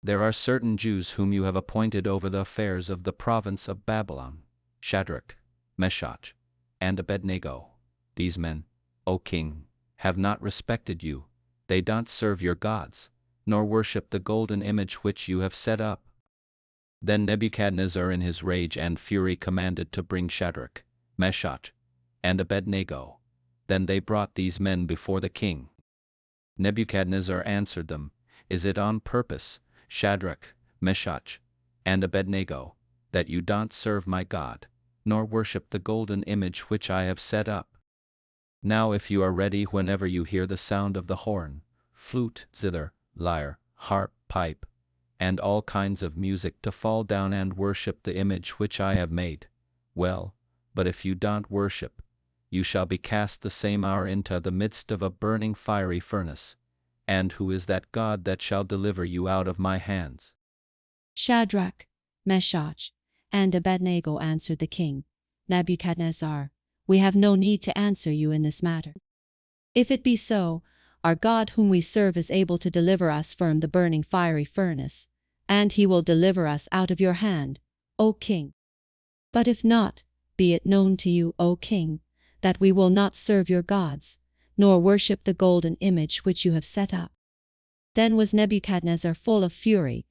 There are certain Jews whom you have appointed over the affairs of the province of Babylon, Shadrach, Meshach, and Abednego. These men, O king, have not respected you, they don't serve your gods, nor worship the golden image which you have set up. Then Nebuchadnezzar in his rage and fury commanded to bring Shadrach, Meshach, and Abednego. Then they brought these men before the king. Nebuchadnezzar answered them, Is it on purpose, Shadrach, Meshach, and Abednego, that you don't serve my God, nor worship the golden image which I have set up? Now if you are ready whenever you hear the sound of the horn, flute, zither, lyre, harp, pipe, and all kinds of music to fall down and worship the image which I have made, well, but if you don't worship, you shall be cast the same hour into the midst of a burning fiery furnace. And who is that God that shall deliver you out of my hands? Shadrach, Meshach, and Abednego answered the king, Nebuchadnezzar, we have no need to answer you in this matter. If it be so, our God whom we serve is able to deliver us from the burning fiery furnace, and he will deliver us out of your hand, O king. But if not, be it known to you, O king, that we will not serve your gods, nor worship the golden image which you have set up. Then was Nebuchadnezzar full of fury,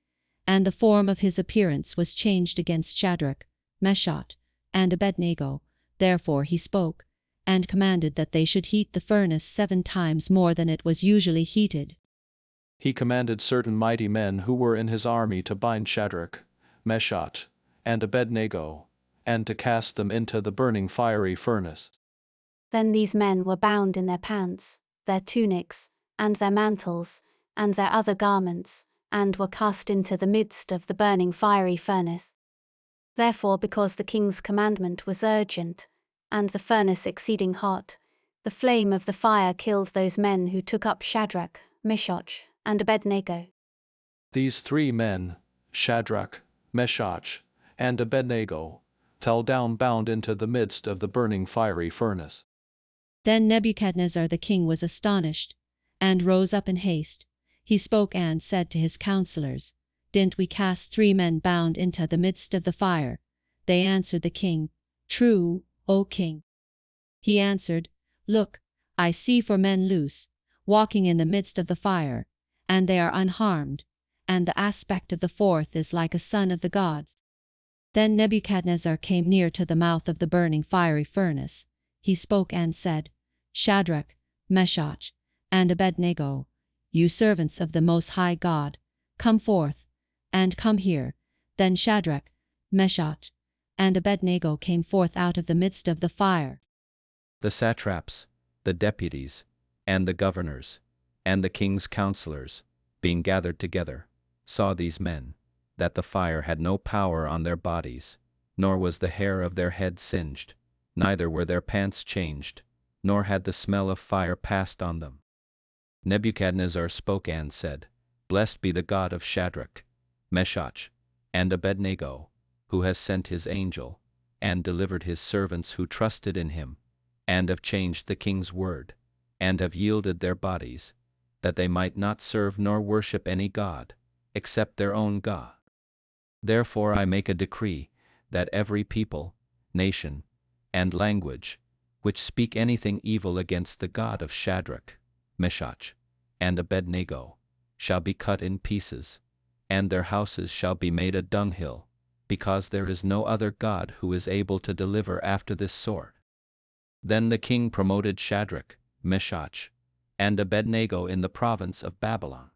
and the form of his appearance was changed against Shadrach, Meshach, and Abednego. Therefore he spoke, and commanded that they should heat the furnace 7 times more than it was usually heated. He commanded certain mighty men who were in his army to bind Shadrach, Meshach, and Abednego, and to cast them into the burning fiery furnace. Then these men were bound in their pants, their tunics, and their mantles, and their other garments, and were cast into the midst of the burning fiery furnace. Therefore, because the king's commandment was urgent, and the furnace exceeding hot, the flame of the fire killed those men who took up Shadrach, Meshach, and Abednego. These 3 men, Shadrach, Meshach, and Abednego, fell down bound into the midst of the burning fiery furnace. Then Nebuchadnezzar the king was astonished, and rose up in haste. He spoke and said to his counselors, Didn't we cast 3 men bound into the midst of the fire? They answered the king, True, O king. He answered, Look, I see 4 men loose, walking in the midst of the fire, and they are unharmed, and the aspect of the 4th is like a son of the gods. Then Nebuchadnezzar came near to the mouth of the burning fiery furnace. He spoke and said, Shadrach, Meshach, and Abednego, you servants of the Most High God, come forth, and come here. Then Shadrach, Meshach, and Abednego came forth out of the midst of the fire. The satraps, the deputies, and the governors, and the king's counselors, being gathered together, saw these men, that the fire had no power on their bodies, nor was the hair of their head singed, neither were their pants changed, nor had the smell of fire passed on them. Nebuchadnezzar spoke and said, Blessed be the God of Shadrach, Meshach, and Abednego, who has sent his angel, and delivered his servants who trusted in him, and have changed the king's word, and have yielded their bodies, that they might not serve nor worship any god, except their own God. Therefore I make a decree, that every people, nation, and language, which speak anything evil against the God of Shadrach, Meshach, and Abednego, shall be cut in pieces, and their houses shall be made a dunghill, because there is no other God who is able to deliver after this sort. Then the king promoted Shadrach, Meshach, and Abednego in the province of Babylon.